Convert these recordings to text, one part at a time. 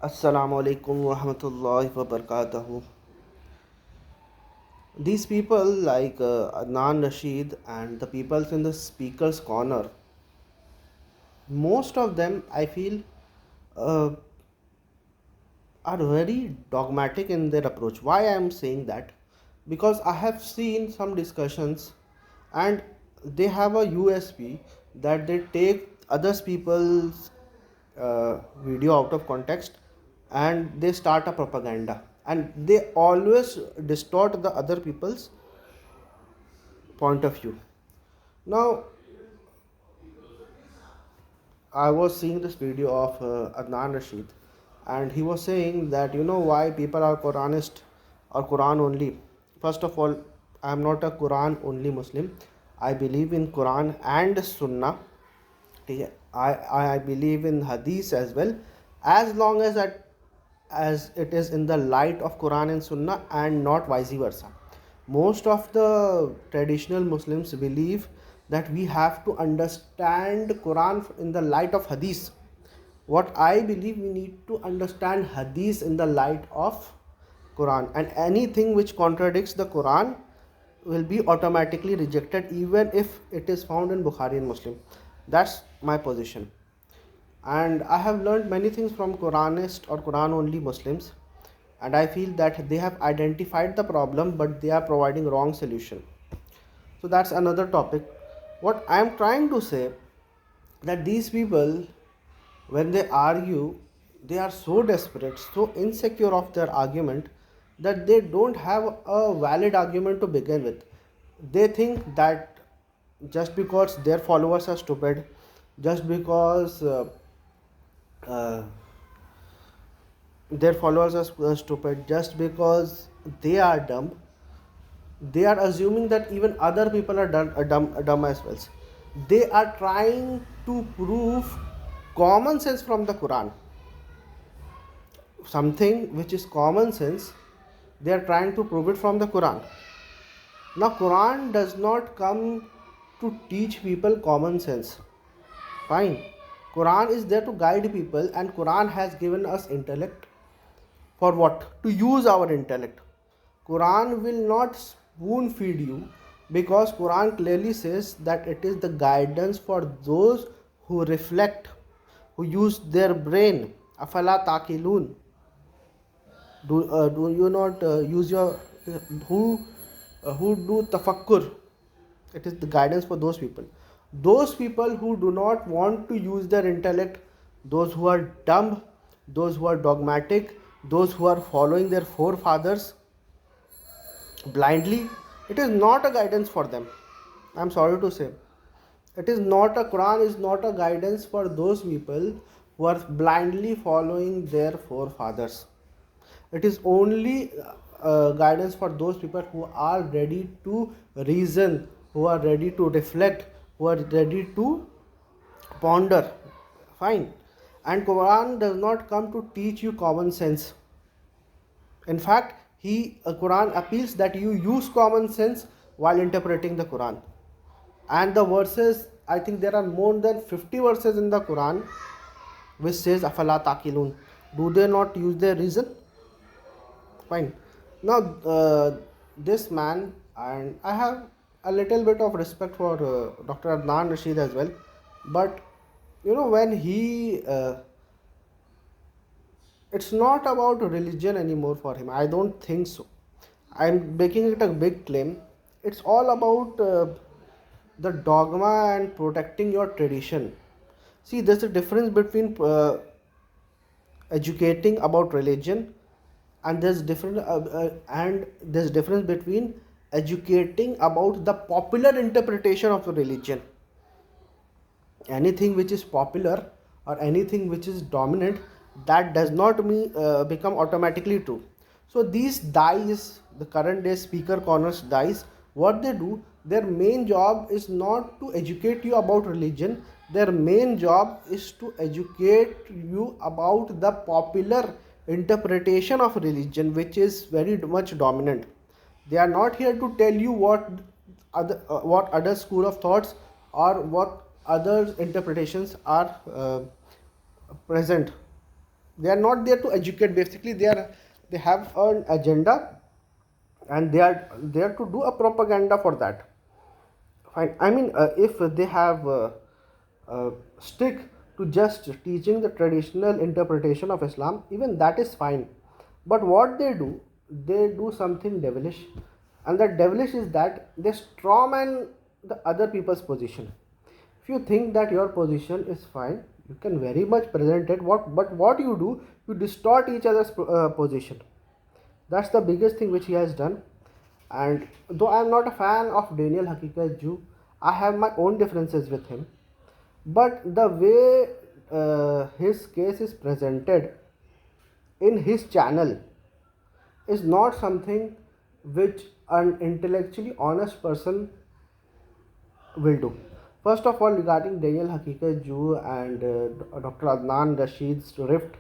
Assalamu alaikum wa rahmatullahi wa barakatuhu. These people like Adnan Rashid and the people in the speaker's corner, most of them I feel uh, are very dogmatic in their approach. Why I am saying that? Because I have seen some discussions and they have a USP that they take others people's video out of context and they start a propaganda, and they always distort the other people's point of view. Now I was seeing this video of Adnan Rashid, and he was saying that why people are Quranist or Quran only. First of all, I am not a Quran only Muslim. I believe in Quran and Sunnah. ठीक है? I believe in Hadith as well, as long as it is in the light of Quran and Sunnah and not vice versa. Most of the traditional Muslims believe that we have to understand Quran in the light of Hadith. What I believe, we need to understand Hadith in the light of Quran, and anything which contradicts the Quran will be automatically rejected, even if it is found in Bukhari and Muslim. That's my position, and I have learned many things from Quranist or Quran only Muslims, and I feel that they have identified the problem but they are providing wrong solution. So that's another topic. What I am trying to say, that these people, when they argue, they are so desperate, so insecure of their argument, that they don't have a valid argument to begin with. They think that just because their followers are stupid, just because uh, their followers are stupid, just because they are dumb, they are assuming that even other people are dumb as well. They are trying to prove common sense from the Quran. Something which is common sense, they are trying to prove it from the Quran. Now Quran does not come to teach people common sense. Fine. Quran is there to guide people, and Quran has given us intellect. For what? To use our intellect. Quran will not spoon feed you, because Quran clearly says that it is the guidance for those who reflect, who use their brain. Afala taqilun. Do you not use your who do tafakkur? It is the guidance for those people. Those people who do not want to use their intellect, those who are dumb, those who are dogmatic, those who are following their forefathers blindly, it is not a guidance for them. I am sorry to say. It is not a Quran is not a guidance for those people who are blindly following their forefathers. It is only guidance for those people who are ready to reason, who are ready to reflect, who are ready to ponder. Fine. And Quran does not come to teach you common sense. In fact, Quran appeals that you use common sense while interpreting the Quran. And the verses, I think there are more than 50 verses in the Quran which says afala taqilun. Do they not use their reason? Fine. Now this man, and I have a little bit of respect for Dr. Adnan Rashid as well, but when he it's not about religion anymore for him. I don't think so. I'm making it a big claim. It's all about the dogma and protecting your tradition. See, there's a difference between educating about religion, and there's difference between educating about the popular interpretation of the religion. Anything which is popular or anything which is dominant, that does not become automatically true. So these Daees, the current day speaker corners Daees, what they do, their main job is not to educate you about religion. Their main job is to educate you about the popular interpretation of religion, which is very much dominant. They are not here to tell you what other school of thoughts or what other interpretations are present. They are not there to educate. Basically, they have an agenda, and they are there to do a propaganda for that. Fine. I mean, if they have stick to just teaching the traditional interpretation of Islam, even that is fine. But what they do something devilish, and that devilish is that they strawman the other people's position. If you think that your position is fine, you can very much present it. But what you do, you distort each other's position. That's the biggest thing which he has done. And though I am not a fan of Daniel Haqiqat Jew, I have my own differences with him. But the way his case is presented in his channel is not something which an intellectually honest person will do. First of all, regarding Daniel Haqiqat Jew and Dr. Adnan Rashid's rift,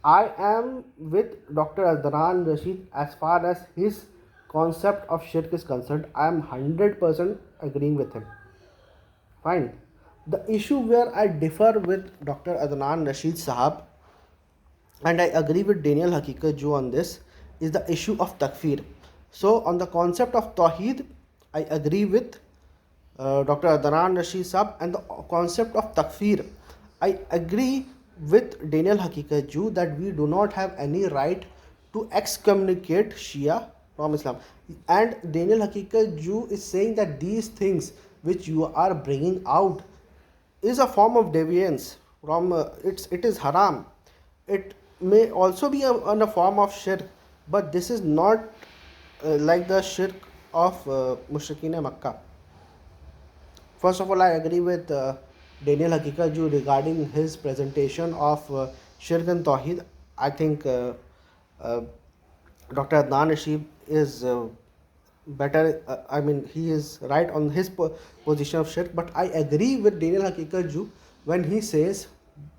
I am with Dr. Adnan Rashid as far as his concept of shirk is concerned. I am 100% agreeing with him. Fine. The issue where I differ with Dr. Adnan Rashid Sahab, and I agree with Daniel Haqiqat Jew on this, is the issue of takfir. So, on the concept of Tawheed, I agree with Dr. Adnan Rashid Sahab, and the concept of takfir, I agree with Daniel Haqiqat Jew that we do not have any right to excommunicate Shia from Islam. And Daniel Haqiqat Jew is saying that these things which you are bringing out is a form of deviance from it is haram. It may also be a form of shirk, but this is not like the shirk of Mushrikeen Makkah. First of all, I agree with Daniel Hakikaju regarding his presentation of Shirk and Tawheed. I think uh, Dr. Adnan Rashid is better. I mean, he is right on his position of Shirk, but I agree with Daniel Hakikaju when he says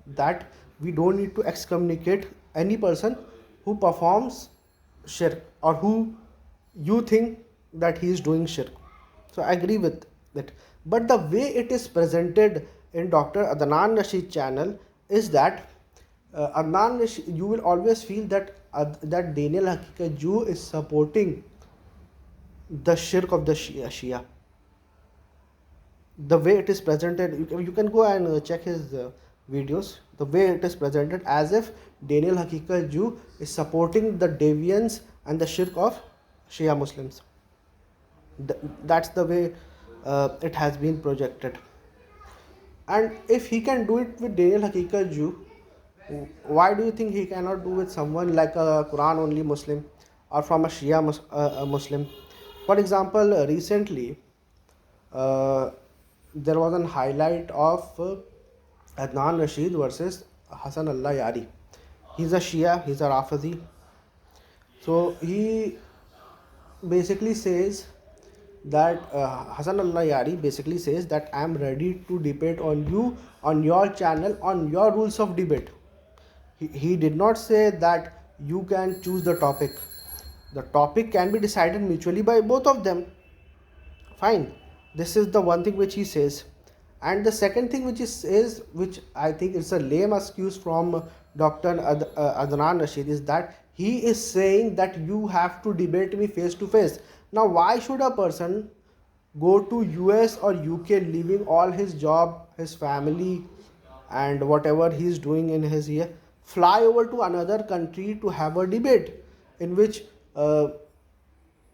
that we don't need to excommunicate any person who performs Shirk or who you think that he is doing Shirk. So I agree with that. But the way it is presented in Dr. Adnan Rashid channel is that Adnan Rashid, you will always feel that that Daniel Haqiqat Jew is supporting the shirk of the Shia. The way it is presented, you can go and check his videos. The way it is presented as if Daniel Haqiqat Jew is supporting the deviance and the shirk of Shia Muslims. That's the way it has been projected. And if he can do it with Daniel Haqiqat Jew, why do you think he cannot do with someone like a Quran only Muslim or from a Shia Muslim? For example, recently uh, there was a highlight of Adnan Rashid versus Hassan Allah Yari. He's a Shia, he's a Rafizi. So he basically says that Hassan Allah Yari basically says that I am ready to debate on you on your channel on your rules of debate. He did not say that you can choose the topic. The topic can be decided mutually by both of them. Fine. This is the one thing which he says. And the second thing which he says, which I think is a lame excuse from Dr. Adnan Rashid, is that he is saying that you have to debate me face to face. Now, why should a person go to US or UK leaving all his job, his family, and whatever he is doing in his year, fly over to another country to have a debate in which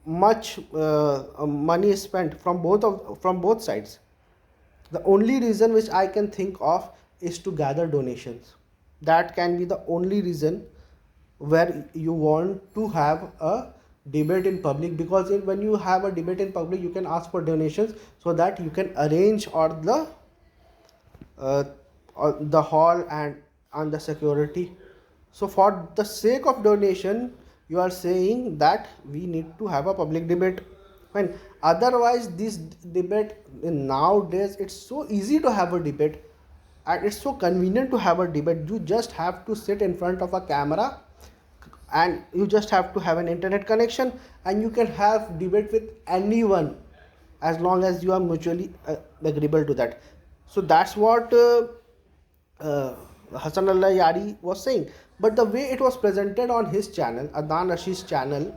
much money is spent from both sides? The only reason which I can think of is to gather donations. That can be the only reason where you want to have a debate in public, because when you have a debate in public you can ask for donations so that you can arrange uh, the hall and the security. So for the sake of donation you are saying that we need to have a public debate. When otherwise this debate nowadays, it's so easy to have a debate and it's so convenient to have a debate. You just have to sit in front of a camera and you just have to have an internet connection and you can have debate with anyone as long as you are mutually agreeable to that. So that's what Hassan Allah Yari was saying. But the way it was presented on his channel, Adnan Rashid's channel,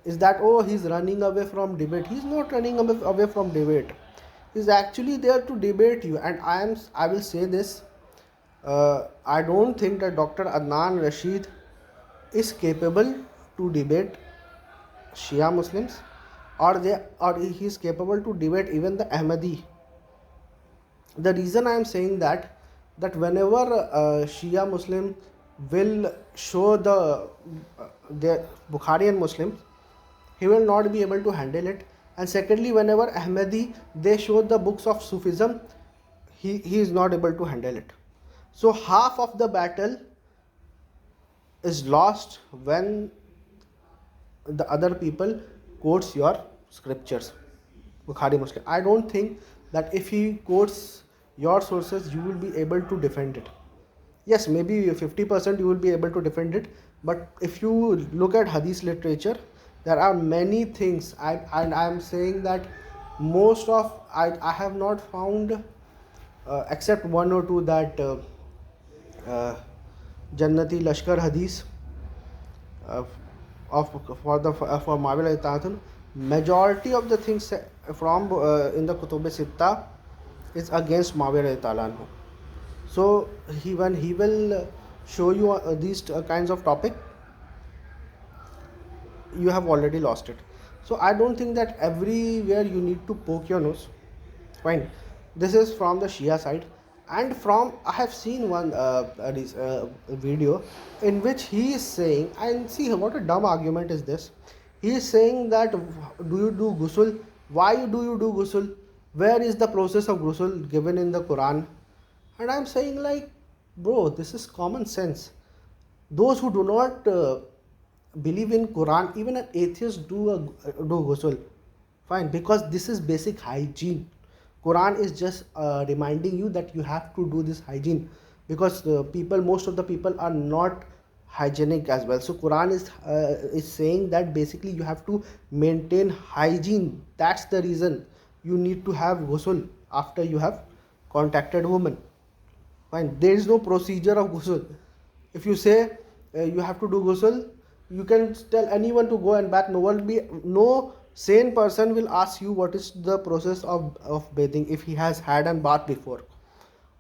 is that, oh, he's running away from debate. He's not running away from debate. He's actually there to debate you. And I will say this. I don't think that Dr. Adnan Rashid is capable to debate Shia Muslims, or he is capable to debate even the Ahmadi. The reason I am saying that whenever Shia Muslim will show the Bukharian Muslims, he will not be able to handle it. And secondly, whenever Ahmadi they show the books of Sufism, he is not able to handle it. So half of the battle is lost when the other people quotes your scriptures. Bukhari Muslim, I don't think that if he quotes your sources you will be able to defend it. Yes, maybe 50% you will be able to defend it, but if you look at hadith literature, there are many things. I am saying that most of I have not found except one or two that uh, Jannati Lashkar hadith uh, for Mawila Itatun. Majority of the things from in the Kutub Sitta is against Mawila Italanhu. So when he will show you these kinds of topic, you have already lost it. So I don't think that everywhere you need to poke your nose. Fine, this is from the Shia side. And from I have seen one video in which he is saying, and see what a dumb argument is this. He is saying that, do you do ghusl? Why do you do ghusl? Where is the process of ghusl given in the Quran? And I'm saying, like, bro, this is common sense. Those who do not believe in Quran, even an atheist do ghusl. Fine, because this is basic hygiene. Quran is just reminding you that you have to do this hygiene, because most of the people are not hygienic as well. So Quran is saying that basically you have to maintain hygiene. That's the reason you need to have ghusl after you have contacted woman. Fine, there is no procedure of ghusl. If you say you have to do ghusl, you can tell anyone to go and bath. No sane person will ask you what is the process of bathing if he has had a bath before.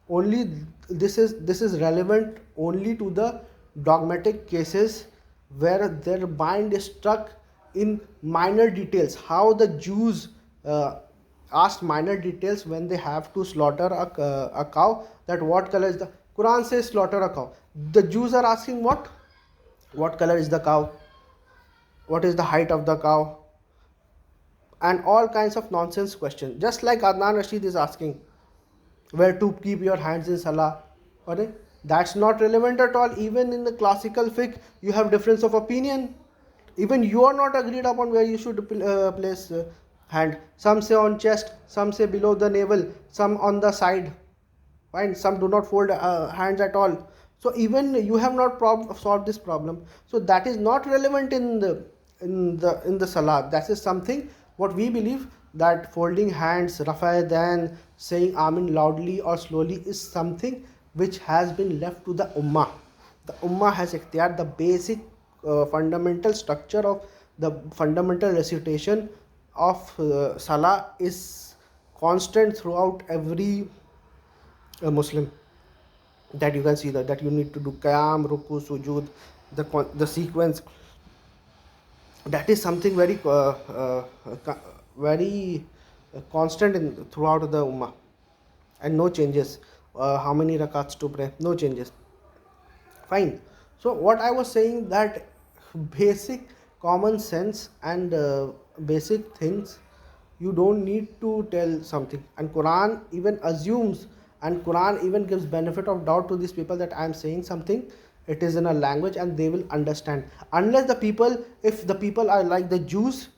Only this is relevant only to the dogmatic cases where their mind is stuck in minor details. How the Jews asked minor details when they have to slaughter a cow, that what color is the Quran says slaughter a cow. The Jews are asking what color is the cow, what is the height of the cow, and all kinds of nonsense questions. Just like Adnan Rashid is asking where to keep your hands in salah. Okay? That's not relevant at all. Even in the classical fiqh, you have difference of opinion. Even you are not agreed upon where you should place hand. Some say on chest, some say below the navel, some on the side. Fine. Some do not fold hands at all. So even you have not solved this problem. So that is not relevant in the salah. That is something what we believe, that folding hands, rafa then saying amin loudly or slowly, is something which has been left to the ummah. The ummah has ikhtiyar. The basic fundamental structure of the fundamental recitation of salah is constant throughout every Muslim. That you can see that you need to do qiyam, ruku, sujud, the sequence. That is something very constant throughout the ummah, and no changes. How many rakats to pray, no changes. Fine. So what I was saying, that basic common sense and basic things, you don't need to tell something. And Quran even assumes, and Quran even gives benefit of doubt to these people, that I am saying something, it is in a language and they will understand. Unless if the people are like the Jews,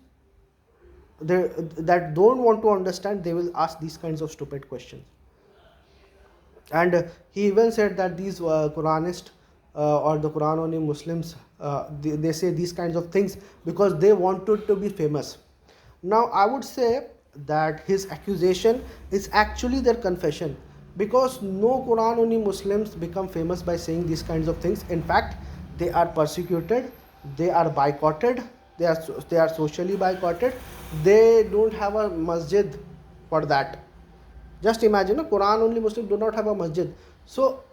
that don't want to understand, they will ask these kinds of stupid questions. And he even said that these Quranists or the Quran only Muslims, they say these kinds of things because they wanted to be famous. Now I would say that his accusation is actually their confession, because no Quran only Muslims become famous by saying these kinds of things. In fact, they are persecuted, they are boycotted, they are socially boycotted. They don't have a masjid for that. Just imagine, Quran only Muslims do not have a masjid. So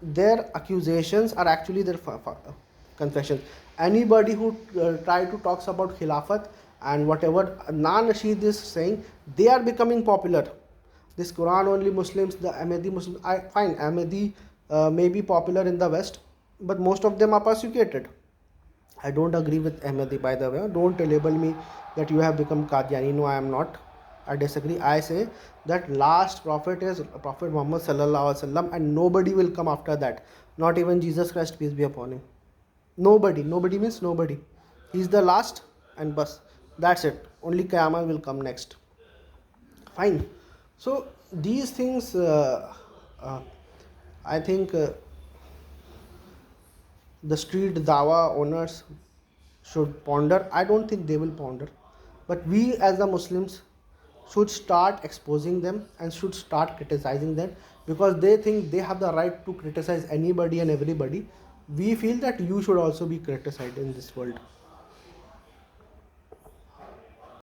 their accusations are actually their confessions. Anybody who try to talks about Khilafat and whatever Adnan Rashid is saying, they are becoming popular. This Quran only Muslims, the Ahmadi Muslims, I fine, Ahmadi may be popular in the West, but most of them are persecuted. I don't agree with Ahmadi, by the way. Don't label me that you have become Qadiani. No, I am not. I disagree. I say that last prophet is Prophet Muhammad sallallahu alaihi wasallam, and nobody will come after that. Not even Jesus Christ, peace be upon him. Nobody. Nobody means nobody. He's the last, and bus. That's it. Only Qiyamah will come next. Fine. So these things, uh, I think the street dawah owners should ponder. I don't think they will ponder, but we as the Muslims should start exposing them and should start criticizing them, because they think they have the right to criticize anybody and everybody. We feel that you should also be criticized in this world.